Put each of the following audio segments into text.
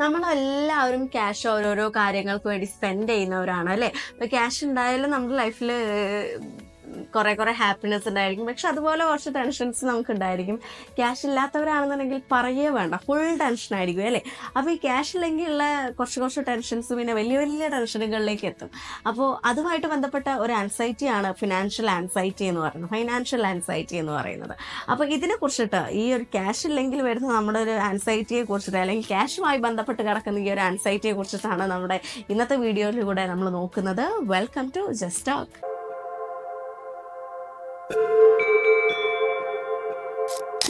നമ്മളെല്ലാവരും ക്യാഷ് ഓരോരോ കാര്യങ്ങൾക്ക് വേണ്ടി സ്പെൻഡ് ചെയ്യുന്നവരാണ് അല്ലേ. ഇപ്പൊ ക്യാഷ് ഉണ്ടായാലും നമ്മുടെ ലൈഫിൽ കുറെ ഹാപ്പിനെസ് ഉണ്ടായിരിക്കും, പക്ഷെ അതുപോലെ കുറച്ച് ടെൻഷൻസ് നമുക്ക് ഉണ്ടായിരിക്കും. ക്യാഷ് ഇല്ലാത്തവരാണെന്നുണ്ടെങ്കിൽ പറയേ വേണ്ട, ഫുൾ ടെൻഷൻ ആയിരിക്കും അല്ലേ. അപ്പോൾ ഈ ക്യാഷ് ഇല്ലെങ്കിൽ ഉള്ള കുറച്ച് ടെൻഷൻസ് പിന്നെ വലിയ വലിയ ടെൻഷനുകളിലേക്ക് എത്തും. അപ്പോൾ അതുമായിട്ട് ബന്ധപ്പെട്ട ഒരു ആൻസൈറ്റിയാണ് ഫിനാൻഷ്യൽ ആൻസൈറ്റി എന്ന് പറയുന്നത്. അപ്പോൾ ഇതിനെ കുറിച്ചിട്ട്, ഈ ഒരു ക്യാഷ് ഇല്ലെങ്കിൽ വരുന്ന നമ്മുടെ ഒരു ആൻസൈറ്റിയെ കുറിച്ചിട്ട്, അല്ലെങ്കിൽ ക്യാഷുമായി ബന്ധപ്പെട്ട് കിടക്കുന്ന ഈ ഒരു ആൻസൈറ്റിയെ കുറിച്ചിട്ടാണ് നമ്മുടെ ഇന്നത്തെ വീഡിയോയിലൂടെ നമ്മൾ നോക്കുന്നത്. Welcome to just talk.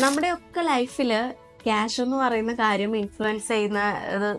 നമ്മുടെയൊക്കെ ലൈഫിൽ ക്യാഷ് എന്ന് പറയുന്ന കാര്യം ഇൻഫ്ലുവൻസ് ചെയ്യുന്നത്,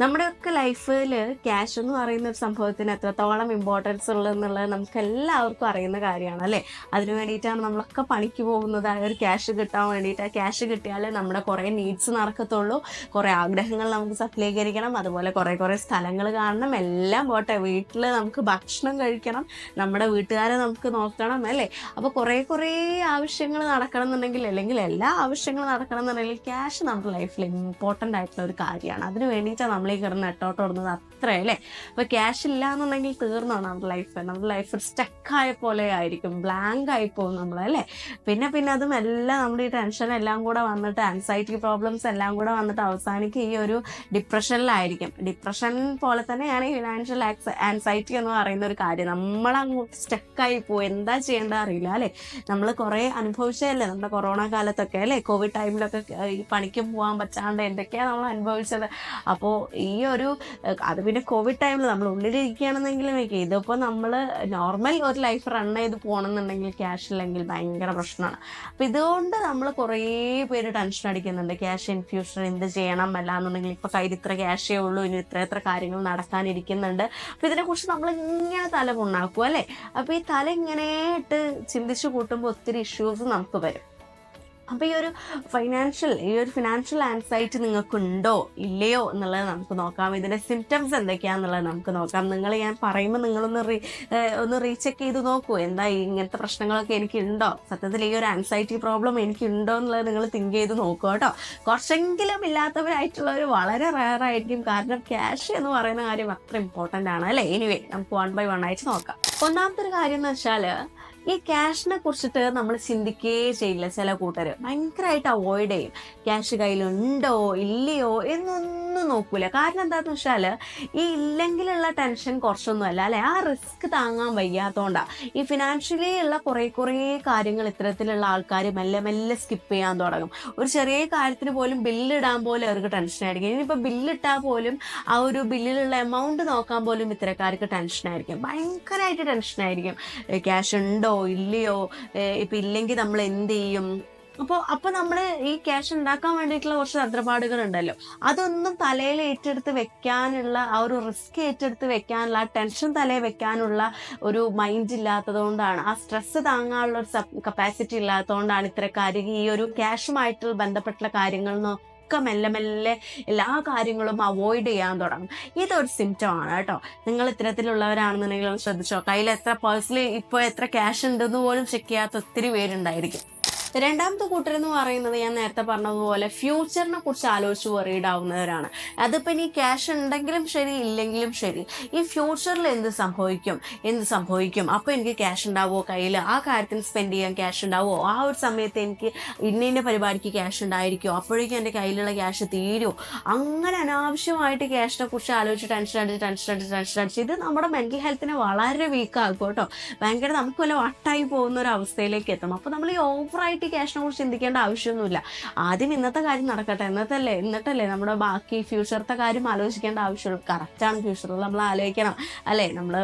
നമ്മുടെയൊക്കെ ലൈഫിൽ ക്യാഷ് എന്ന് പറയുന്ന ഒരു സംഭവത്തിന് എത്രത്തോളം ഇമ്പോർട്ടൻസ് ഉള്ളതെന്നുള്ളത് നമുക്ക് എല്ലാവർക്കും അറിയുന്ന കാര്യമാണ് അല്ലേ. അതിനു വേണ്ടിയിട്ടാണ് നമ്മളൊക്കെ പണിക്ക് പോകുന്നത്, ഒരു ക്യാഷ് കിട്ടാൻ വേണ്ടിയിട്ട്. ക്യാഷ് കിട്ടിയാലേ നമ്മുടെ കുറേ നീഡ്സ് നടക്കത്തുള്ളൂ, കുറേ ആഗ്രഹങ്ങൾ നമുക്ക് സഫലീകരിക്കണം, അതുപോലെ കുറേ സ്ഥലങ്ങൾ കാണണം, എല്ലാം പോട്ടെ, വീട്ടിൽ നമുക്ക് ഭക്ഷണം കഴിക്കണം, നമ്മുടെ വീട്ടുകാരെ നമുക്ക് നോക്കണം അല്ലേ. അപ്പോൾ കുറേ ആവശ്യങ്ങൾ നടക്കണം എന്നുണ്ടെങ്കിൽ, അല്ലെങ്കിൽ എല്ലാ ആവശ്യങ്ങളും നടക്കണം എന്നുണ്ടെങ്കിൽ ക്യാഷ് നമ്മുടെ ലൈഫിൽ ഇമ്പോർട്ടൻ്റ് ആയിട്ടുള്ള ഒരു കാര്യമാണ്. അതിന് വേണ്ടിയിട്ടാണ് നമ്മൾ ഈ കിടന്ന് നെട്ടോട്ടോടുന്നത് അത്ര അല്ലേ. അപ്പോൾ ക്യാഷ് ഇല്ല എന്നുണ്ടെങ്കിൽ തീർന്നാണ് നമ്മുടെ ലൈഫ് സ്റ്റക്കായ പോലെ ആയിരിക്കും, ബ്ലാങ്ക് ആയി പോകും നമ്മളല്ലേ. പിന്നെ അതും എല്ലാം നമ്മുടെ ഈ ടെൻഷൻ എല്ലാം കൂടെ വന്നിട്ട്, ആൻസൈറ്റി പ്രോബ്ലംസ് എല്ലാം കൂടെ വന്നിട്ട് അവസാനിക്ക് ഈ ഒരു ഡിപ്രഷനിലായിരിക്കും. ഡിപ്രഷൻ പോലെ തന്നെയാണ് ഈ ഫിനാൻഷ്യൽ ആൻസൈറ്റി എന്ന് പറയുന്ന ഒരു കാര്യം. നമ്മളങ്ങോട്ട് സ്റ്റക്കായി പോകും, എന്താ ചെയ്യേണ്ടത് അറിയില്ല അല്ലേ. നമ്മൾ കുറേ അനുഭവിച്ചതല്ലേ നമ്മുടെ കൊറോണ കാലത്തൊക്കെ അല്ലേ, കോവിഡ് ടൈമിലൊക്കെ ഈ പണിക്ക് പോകാൻ പറ്റാണ്ട് എന്തൊക്കെയാണ് നമ്മൾ അനുഭവിച്ചത്. അപ്പോൾ ഈ ഒരു അത് പിന്നെ കോവിഡ് ടൈമിൽ നമ്മൾ ഉള്ളിലിരിക്കുകയാണെന്നെങ്കിലും ഇതിപ്പോൾ നമ്മൾ നോർമൽ ഒരു ലൈഫ് റൺ ചെയ്ത് പോകണമെന്നുണ്ടെങ്കിൽ ക്യാഷ് ഇല്ലെങ്കിൽ ഭയങ്കര പ്രശ്നമാണ്. അപ്പോൾ ഇതുകൊണ്ട് നമ്മൾ കുറേ പേര് ടെൻഷൻ അടിക്കുന്നുണ്ട്, ക്യാഷ് ഇൻ ഫ്യൂച്ചർ എന്ത് ചെയ്യണം, അല്ലാന്നുണ്ടെങ്കിൽ ഇപ്പോൾ കയ്യിൽ ഇത്ര ക്യാഷേ ഉള്ളൂ, ഇനി ഇത്ര കാര്യങ്ങൾ നടക്കാനിരിക്കുന്നുണ്ട്. അപ്പോൾ ഇതിനെക്കുറിച്ച് നമ്മൾ ഇങ്ങനെ തല പുണ്ണാക്കും അല്ലേ. അപ്പോൾ ഈ തല ഇങ്ങനെ ഇട്ട് ചിന്തിച്ച് കൂട്ടുമ്പോൾ ഒത്തിരി ഇഷ്യൂസ് നമുക്ക് വരും. അപ്പോൾ ഈ ഒരു ഫിനാൻഷ്യൽ ആൻസൈറ്റി നിങ്ങൾക്കുണ്ടോ ഇല്ലയോ എന്നുള്ളത് നമുക്ക് നോക്കാം. ഇതിൻ്റെ സിംറ്റംസ് എന്തൊക്കെയാണെന്നുള്ളത് നമുക്ക് നോക്കാം. ഞാൻ പറയുമ്പോൾ നിങ്ങളൊന്ന് റീചെക്ക് ചെയ്ത് നോക്കൂ, എന്താ ഇങ്ങനത്തെ പ്രശ്നങ്ങളൊക്കെ എനിക്കുണ്ടോ, സത്യത്തിൽ ഈ ഒരു ആൻസൈറ്റി പ്രോബ്ലം എനിക്കുണ്ടോ എന്നുള്ളത് നിങ്ങൾ തിങ്ക് ചെയ്ത് നോക്കുക കേട്ടോ. കുറച്ചെങ്കിലും ഇല്ലാത്തവരായിട്ടുള്ളവർ വളരെ റയർ ആയിരിക്കും, കാരണം ക്യാഷ് എന്ന് പറയുന്ന കാര്യം അത്ര ഇമ്പോർട്ടൻ്റ് ആണ് അല്ലേ. എനിവേ നമുക്ക് 1 by 1 ആയിട്ട് നോക്കാം. ഒന്നാമത്തെ ഒരു കാര്യം എന്ന് വെച്ചാൽ, ഈ ക്യാഷിനെ കുറിച്ചിട്ട് നമ്മൾ ചിന്തിക്കുകയേ ചെയ്യില്ല. ചില കൂട്ടർ ഭയങ്കരമായിട്ട് അവോയ്ഡ് ചെയ്യും. ക്യാഷ് കയ്യിലുണ്ടോ ഇല്ലയോ എന്നൊന്നും നോക്കൂല. കാരണം എന്താണെന്ന് വെച്ചാൽ, ഈ ഇല്ലെങ്കിലുള്ള ടെൻഷൻ കുറച്ചൊന്നുമല്ല അല്ലേ, ആ റിസ്ക് താങ്ങാൻ വയ്യാത്തതുകൊണ്ടാണ്. ഈ ഫിനാൻഷ്യലി ഉള്ള കുറേ കാര്യങ്ങൾ ഇത്തരത്തിലുള്ള ആൾക്കാർ മെല്ലെ സ്കിപ്പ് ചെയ്യാൻ തുടങ്ങും. ഒരു ചെറിയ കാര്യത്തിന് പോലും ബില്ലിടാൻ പോലും അവർക്ക് ടെൻഷനായിരിക്കും. ഇനിയിപ്പോൾ ബില്ലിട്ടാൽ പോലും ആ ഒരു ബില്ലിലുള്ള എമൗണ്ട് നോക്കാൻ പോലും ഇത്തരക്കാർക്ക് ടെൻഷനായിരിക്കും, ഭയങ്കരമായിട്ട് ടെൻഷനായിരിക്കും. ക്യാഷ് ഉണ്ടോ ഇല്ലയോ, ഇപ്പം ഇല്ലെങ്കിൽ നമ്മൾ എന്ത് ചെയ്യും. അപ്പോൾ നമ്മൾ ഈ ക്യാഷ് ഉണ്ടാക്കാൻ വേണ്ടിയിട്ടുള്ള കുറച്ച് തന്ത്രപ്പാടുകളുണ്ടല്ലോ, അതൊന്നും തലയിൽ ഏറ്റെടുത്ത് വെക്കാനുള്ള, ആ ഒരു റിസ്ക് ഏറ്റെടുത്ത് വെക്കാനുള്ള, ആ ടെൻഷൻ തലയിൽ വെക്കാനുള്ള ഒരു മൈൻഡ് ഇല്ലാത്തത് കൊണ്ടാണ്, ആ സ്ട്രെസ് താങ്ങാനുള്ള ഒരു കപ്പാസിറ്റി ഇല്ലാത്തതുകൊണ്ടാണ് ഇത്തരക്കാർ ഈ ഒരു ക്യാഷുമായിട്ട് ബന്ധപ്പെട്ടുള്ള കാര്യങ്ങൾ മെല്ലെ എല്ലാ കാര്യങ്ങളും അവോയ്ഡ് ചെയ്യാൻ തുടങ്ങും. ഇതൊരു സിംറ്റം ആണ് കേട്ടോ. നിങ്ങൾ ഇത്തരത്തിലുള്ളവരാണെന്നുണ്ടെങ്കിൽ ശ്രദ്ധിച്ചോ, കയ്യിൽ ഇപ്പോൾ എത്ര ക്യാഷ് ഉണ്ടെന്ന് പോലും ചെക്ക് ചെയ്യാത്ത ഒത്തിരി പേരുണ്ടായിരിക്കും. രണ്ടാമത്തെ കൂട്ടരെന്ന് പറയുന്നത്, ഞാൻ നേരത്തെ പറഞ്ഞതുപോലെ ഫ്യൂച്ചറിനെ കുറിച്ച് ആലോചിച്ച് വറീഡ് ആവുന്നവരാണ്. അതിപ്പോൾ ഇനി ക്യാഷ് ഉണ്ടെങ്കിലും ശരി ഇല്ലെങ്കിലും ശരി, ഈ ഫ്യൂച്ചറിൽ എന്ത് സംഭവിക്കും, അപ്പോൾ എനിക്ക് ക്യാഷ് ഉണ്ടാവുമോ കയ്യിൽ, ആ കാര്യത്തിന് സ്പെൻഡ് ചെയ്യാൻ ക്യാഷ് ഉണ്ടാവുമോ, ആ ഒരു സമയത്ത് എനിക്ക് ഇന്ന പരിപാടിക്ക് ക്യാഷ് ഉണ്ടായിരിക്കുമോ, അപ്പോഴേക്കും എൻ്റെ കയ്യിലുള്ള ക്യാഷ് തീരുമോ. അങ്ങനെ അനാവശ്യമായിട്ട് ക്യാഷിനെ കുറിച്ച് ആലോചിച്ച് ടെൻഷൻ അടിച്ച് ഇത് നമ്മുടെ മെൻ്റൽ ഹെൽത്തിനെ വളരെ വീക്കാക്കും കേട്ടോ. ഭയങ്കര നമുക്ക് വല്ല വട്ടായി പോകുന്ന ഒരു അവസ്ഥയിലേക്ക് എത്തും. അപ്പോൾ നമ്മൾ ഈ ഓവറായിട്ട് ക്യാഷിനെ കുറിച്ച് ചിന്തിക്കേണ്ട ആവശ്യമൊന്നുമില്ല. ആദ്യം ഇന്നത്തെ കാര്യം നടക്കട്ടെ, എന്നിട്ടല്ലേ നമ്മുടെ ബാക്കി ഫ്യൂച്ചറത്തെ കാര്യം ആലോചിക്കേണ്ട ആവശ്യമുള്ളൂ. കറക്റ്റാണ്, ഫ്യൂച്ചറിൽ നമ്മൾ ആലോചിക്കണം അല്ലേ. നമ്മൾ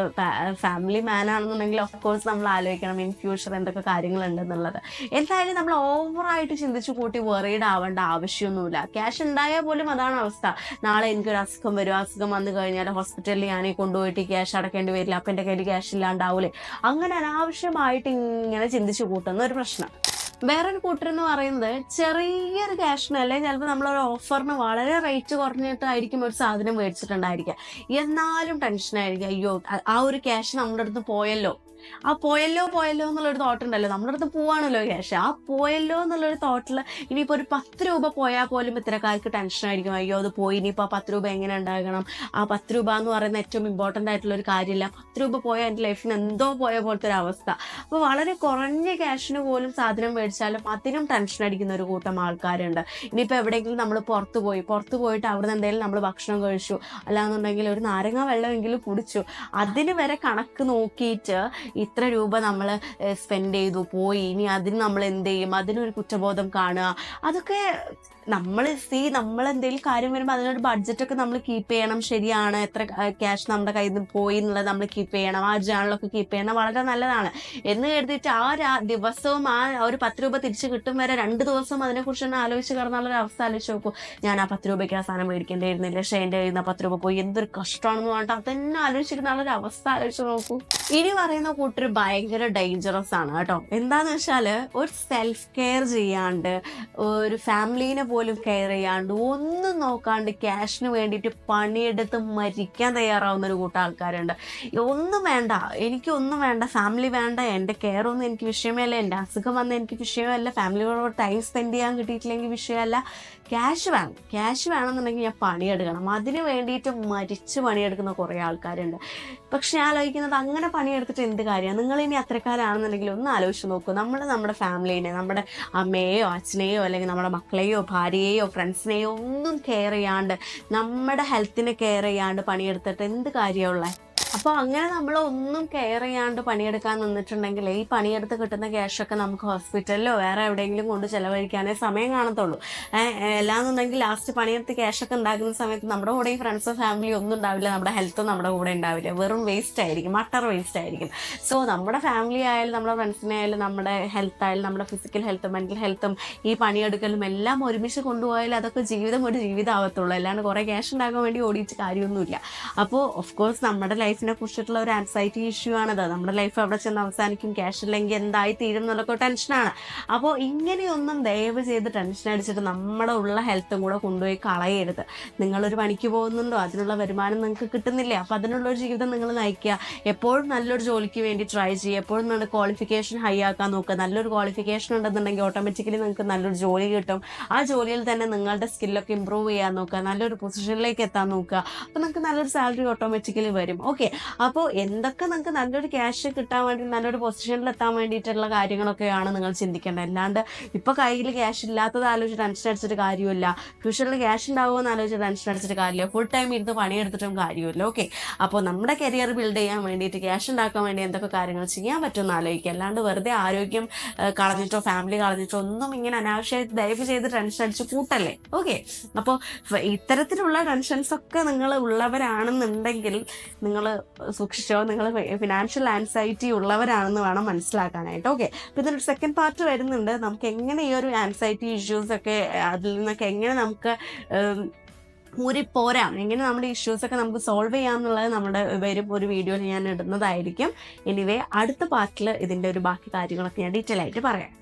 ഫാമിലി മാൻ ആണെന്നുണ്ടെങ്കിൽ ഓഫ്കോഴ്സ് നമ്മൾ ആലോചിക്കണം ഇൻ ഫ്യൂച്ചർ എന്തൊക്കെ കാര്യങ്ങളുണ്ടെന്നുള്ളത്. എന്തായാലും നമ്മൾ ഓവറായിട്ട് ചിന്തിച്ചു കൂട്ടി വറീഡ് ആവേണ്ട ആവശ്യമൊന്നുമില്ല. ക്യാഷ് ഉണ്ടായാൽ പോലും അതാണ് അവസ്ഥ. നാളെ എനിക്കൊരു അസുഖം വരും, അസുഖം വന്നു കഴിഞ്ഞാൽ ഹോസ്പിറ്റലിൽ ഞാൻ കൊണ്ടുപോയിട്ട് ക്യാഷ് അടക്കേണ്ടി വരില്ല, അപ്പം എൻ്റെ കയ്യിൽ ക്യാഷ് ഇല്ലാണ്ടാവൂലേ. അങ്ങനെ അനാവശ്യമായിട്ട് ഇങ്ങനെ ചിന്തിച്ചു കൂട്ടുന്ന ഒരു പ്രശ്നം. വേറൊരു കൂട്ടരെന്ന് പറയുന്നത്, ചെറിയൊരു ക്യാഷിന് അല്ലെങ്കിൽ ചിലപ്പോൾ നമ്മളൊരു ഓഫറിന് വളരെ റേറ്റ് കുറഞ്ഞിട്ടായിരിക്കും ഒരു സാധനം മേടിച്ചിട്ടുണ്ടായിരിക്കുക, എന്നാലും ടെൻഷനായിരിക്കും, അയ്യോ ആ ഒരു ക്യാഷ് നമ്മുടെ അടുത്ത് പോയല്ലോ, ആ പോയല്ലോ പോയല്ലോ എന്നുള്ളൊരു തോട്ട് ഉണ്ടല്ലോ, നമ്മുടെ അടുത്ത് പോവാണല്ലോ ക്യാഷ്, ആ പോയല്ലോ എന്നുള്ളൊരു തോട്ടിൽ ഇനിയിപ്പോൾ ഒരു 10 രൂപ പോയാൽ പോലും ഇത്തരക്കാർക്ക് ടെൻഷനായിരിക്കും. അയ്യോ അത് പോയി, ഇനിയിപ്പോൾ ആ 10 രൂപ എങ്ങനെ ഉണ്ടാകണം, ആ 10 രൂപ എന്ന് പറയുന്ന ഏറ്റവും ഇമ്പോർട്ടൻ്റ് ആയിട്ടുള്ള ഒരു കാര്യമില്ല, 10 രൂപ പോയാൽ എൻ്റെ ലൈഫിന് എന്തോ പോയ പോലത്തെ ഒരു അവസ്ഥ. അപ്പോൾ വളരെ കുറഞ്ഞ ക്യാഷിന് പോലും സാധനം മേടിച്ചാലും അതിനും ടെൻഷൻ അടിക്കുന്ന ഒരു കൂട്ടം ആൾക്കാരുണ്ട്. ഇനിയിപ്പോൾ എവിടെയെങ്കിലും നമ്മൾ പുറത്ത് പോയിട്ട് അവിടെ നിന്ന് എന്തെങ്കിലും നമ്മൾ ഭക്ഷണം കഴിച്ചു, അല്ലാന്നുണ്ടെങ്കിൽ ഒരു നാരങ്ങ വെള്ളമെങ്കിലും കുടിച്ചു, അതിന് വരെ കണക്ക് നോക്കിയിട്ട് ഇത്ര രൂപ നമ്മൾ സ്പെൻഡ് ചെയ്തു പോയി, ഇനി അതിന് നമ്മൾ എന്ത് ചെയ്യും, അതിനൊരു കുറ്റബോധം കാണുക. അതൊക്കെ നമ്മൾ എന്തെങ്കിലും കാര്യം വരുമ്പോൾ അതിനൊരു ബഡ്ജറ്റൊക്കെ നമ്മൾ കീപ്പ് ചെയ്യണം. ശരിയാണ്, എത്ര ക്യാഷ് നമ്മുടെ കയ്യിൽ നിന്ന് പോയി എന്നുള്ളത് നമ്മൾ കീപ്പ് ചെയ്യണം, ആ ജേണലൊക്കെ കീപ്പ് ചെയ്യണം, വളരെ നല്ലതാണ് എന്ന് കരുതിയിട്ട് ദിവസവും ആ ഒരു 10 രൂപ തിരിച്ച് കിട്ടും വരെ 2 ദിവസം അതിനെക്കുറിച്ച് തന്നെ ആലോചിച്ച് കിടന്നുള്ളൊരു അവസ്ഥ ആലോചിച്ച് നോക്കൂ. ഞാൻ ആ 10 രൂപയ്ക്ക് ആ സാധനം മേടിക്കേണ്ടിയിരുന്നില്ല, പക്ഷേ എൻ്റെ കയ്യിൽ നിന്ന് 10 രൂപ പോയി, എന്തൊരു കഷ്ടമാണെന്ന് പറഞ്ഞിട്ട് അതെന്നെ ആലോചിച്ചിരുന്നുള്ളൊരു അവസ്ഥ ആലോചിച്ച് നോക്കൂ. ഇനി പറയുന്ന കൂട്ടർ ഭയങ്കര ഡേഞ്ചറസ് ആണ് കേട്ടോ. എന്താന്ന് വെച്ചാൽ ഒരു സെൽഫ് കെയർ ചെയ്യാണ്ട്, ഒരു ഫാമിലീനെ പോലും കെയർ ചെയ്യാണ്ട്, ഒന്നും നോക്കാണ്ട് ക്യാഷിന് വേണ്ടിയിട്ട് പണിയെടുത്ത് മരിക്കാൻ തയ്യാറാവുന്ന ഒരു കൂട്ടം ആൾക്കാരുണ്ട്. ഒന്നും വേണ്ട, എനിക്കൊന്നും വേണ്ട, ഫാമിലി വേണ്ട, എൻ്റെ കെയർ ഒന്നും എനിക്ക് വിഷയമേ അല്ല, എൻ്റെ അസുഖം വന്ന് എനിക്ക് വിഷയമല്ല, ഫാമിലിയോട് ടൈം സ്പെൻഡ് ചെയ്യാൻ കിട്ടിയിട്ടില്ലെങ്കിൽ വിഷയമല്ല, ക്യാഷ് വേണമെന്നുണ്ടെങ്കിൽ ഞാൻ പണിയെടുക്കണം. അതിന് വേണ്ടിയിട്ട് മരിച്ച് പണിയെടുക്കുന്ന കുറേ ആൾക്കാരുണ്ട്. പക്ഷെ ഞാൻ ആലോചിക്കുന്നത്, അങ്ങനെ പണിയെടുത്തിട്ട് എന്ത് കാര്യമാണ്? നിങ്ങളിനി അത്രക്കാരാണെന്നുണ്ടെങ്കിൽ ഒന്ന് ആലോചിച്ച് നോക്കൂ. നമ്മുടെ ഫാമിലീനെ, നമ്മുടെ അമ്മയെയോ അച്ഛനെയോ അല്ലെങ്കിൽ നമ്മുടെ മക്കളെയോ ഭാര്യയെയോ ഫ്രണ്ട്സിനെയോ ഒന്നും കെയർ ചെയ്യാണ്ട്, നമ്മുടെ ഹെൽത്തിനെ കെയർ ചെയ്യാണ്ട് പണിയെടുത്തിട്ട് എന്ത് കാര്യമുള്ളത്? അപ്പോൾ അങ്ങനെ നമ്മൾ ഒന്നും കെയർ ചെയ്യാണ്ട് പണിയെടുക്കാൻ നിന്നിട്ടുണ്ടെങ്കിൽ ഈ പണിയെടുത്ത് കിട്ടുന്ന ക്യാഷൊക്കെ നമുക്ക് ഹോസ്പിറ്റലിലോ വേറെ എവിടെയെങ്കിലും കൊണ്ട് ചിലവഴിക്കാനേ സമയം കാണത്തുള്ളൂ. അല്ലാന്നുണ്ടെങ്കിൽ ലാസ്റ്റ് പണിയെടുത്ത് ക്യാഷൊക്കെ ഉണ്ടാക്കുന്ന സമയത്ത് നമ്മുടെ കൂടെ ഈ ഫ്രണ്ട്സോ ഫാമിലിയോ ഒന്നും ഉണ്ടാവില്ല, നമ്മുടെ ഹെൽത്തും നമ്മുടെ കൂടെ ഉണ്ടാവില്ല, വെറും വേസ്റ്റ് ആയിരിക്കും, വേസ്റ്റ് ആയിരിക്കും. സോ നമ്മുടെ ഫാമിലി ആയാലും നമ്മുടെ ഫ്രണ്ട്സിനെ ആയാലും നമ്മുടെ ഹെൽത്ത് ആയാലും നമ്മുടെ ഫിസിക്കൽ ഹെൽത്തും മെൻ്റൽ ഹെൽത്തും ഈ പണിയെടുക്കലും എല്ലാം ഒരുമിച്ച് കൊണ്ടുപോയാൽ അതൊക്കെ ഒരു ജീവിതമാവത്തുള്ളൂ. അല്ലാണ്ട് കുറേ ക്യാഷ് ഉണ്ടാക്കാൻ വേണ്ടി ഓടിയിട്ട് കാര്യമൊന്നുമില്ല. അപ്പോൾ ഓഫ് കോഴ്സ് നമ്മുടെ ലൈഫിനെ കുറിച്ചിട്ടുള്ള ഒരു ആൻസൈറ്റി ഇഷ്യൂ ആണത്. നമ്മുടെ ലൈഫ് അവിടെ ചെന്ന് അവസാനിക്കും, ക്യാഷ് ഇല്ലെങ്കിൽ എന്തായി തീരും എന്നുള്ളൊക്കെ ടെൻഷനാണ്. അപ്പോൾ ഇങ്ങനെയൊന്നും ദയവ് ചെയ്ത് ടെൻഷൻ അടിച്ചിട്ട് നമ്മുടെ ഉള്ള ഹെൽത്തും കൂടെ കൊണ്ടുപോയി കളയരുത്. നിങ്ങളൊരു പണിക്ക് പോകുന്നുണ്ടോ, അതിനുള്ള വരുമാനം നിങ്ങൾക്ക് കിട്ടുന്നില്ലേ, അപ്പോൾ അതിനുള്ളൊരു ജീവിതം നിങ്ങൾ നയിക്കുക. എപ്പോഴും നല്ലൊരു ജോലിക്ക് വേണ്ടി ട്രൈ ചെയ്യുക, എപ്പോഴും നല്ല ക്വാളിഫിക്കേഷൻ ഹൈ ആക്കാൻ നോക്കുക. നല്ലൊരു ക്വാളിഫിക്കേഷൻ ഉണ്ടെന്നുണ്ടെങ്കിൽ ഓട്ടോമാറ്റിക്കലി നിങ്ങൾക്ക് നല്ലൊരു ജോലി കിട്ടും. ആ ജോലിയിൽ തന്നെ നിങ്ങളുടെ സ്കില്ലൊക്കെ ഇമ്പ്രൂവ് ചെയ്യാൻ നോക്കുക, നല്ലൊരു പൊസിഷനിലേക്ക് എത്താൻ നോക്കുക. അപ്പോൾ നിങ്ങൾക്ക് നല്ലൊരു സാലറി ഓട്ടോമാറ്റിക്കലി വരും. ഓക്കെ, അപ്പോൾ എന്തൊക്കെ നിങ്ങൾക്ക് നല്ലൊരു ക്യാഷ് കിട്ടാൻ വേണ്ടി, നല്ലൊരു പൊസിഷനിൽ എത്താൻ വേണ്ടിയിട്ടുള്ള കാര്യങ്ങളൊക്കെയാണ് നിങ്ങൾ ചിന്തിക്കേണ്ടത്. അല്ലാണ്ട് ഇപ്പോൾ കയ്യിൽ ക്യാഷ് ഇല്ലാത്തത് ആലോചിച്ച് ടെൻഷൻ അടിച്ചിട്ട് കാര്യമില്ല, ഫ്യൂച്ചറിൽ ക്യാഷ് ഉണ്ടാവുമെന്ന് ആലോചിച്ച് ടെൻഷൻ അടിച്ചിട്ട് കാര്യമില്ല, ഫുൾ ടൈം ഇരുന്ന് പണിയെടുത്തിട്ടും കാര്യമില്ല. ഓക്കെ, അപ്പോൾ നമ്മുടെ കരിയർ ബിൽഡ് ചെയ്യാൻ വേണ്ടിയിട്ട്, ക്യാഷ് ഉണ്ടാക്കാൻ വേണ്ടി എന്തൊക്കെ കാര്യങ്ങൾ ചെയ്യാൻ പറ്റുമെന്ന് ആലോചിക്കുക. അല്ലാണ്ട് വെറുതെ ആരോഗ്യം കളഞ്ഞിട്ടോ ഫാമിലി കളഞ്ഞിട്ടോ ഒന്നും ഇങ്ങനെ അനാവശ്യമായിട്ട് ദയവ് ചെയ്ത് ടെൻഷൻ അടിച്ച് കൂട്ടല്ലേ. ഓക്കെ, അപ്പോൾ ഇത്തരത്തിലുള്ള ടെൻഷൻസൊക്കെ നിങ്ങൾ ഉള്ളവരാണെന്നുണ്ടെങ്കിൽ നിങ്ങൾ സൂക്ഷിച്ചോ, നിങ്ങൾ ഫിനാൻഷ്യൽ ആൻസൈറ്റി ഉള്ളവരാണെന്ന് വേണം മനസ്സിലാക്കാനായിട്ട്. ഓക്കെ, അപ്പോൾ ഇതിനൊരു സെക്കൻഡ് പാർട്ട് വരുന്നുണ്ട്. നമുക്ക് എങ്ങനെ ഈ ഒരു ആൻസൈറ്റി ഇഷ്യൂസൊക്കെ അതിൽ നിന്നൊക്കെ എങ്ങനെ നമുക്ക് പോരാം, എങ്ങനെ നമ്മുടെ ഇഷ്യൂസൊക്കെ നമുക്ക് സോൾവ് ചെയ്യാം എന്നുള്ളത് നമ്മുടെ ഒരു വീഡിയോയിൽ ഞാൻ ഇടുന്നതായിരിക്കും. എനിവേ അടുത്ത പാർട്ടിൽ ഇതിൻ്റെ ഒരു ബാക്കി കാര്യങ്ങളൊക്കെ ഞാൻ ഡീറ്റെയിൽ ആയിട്ട് പറയാം.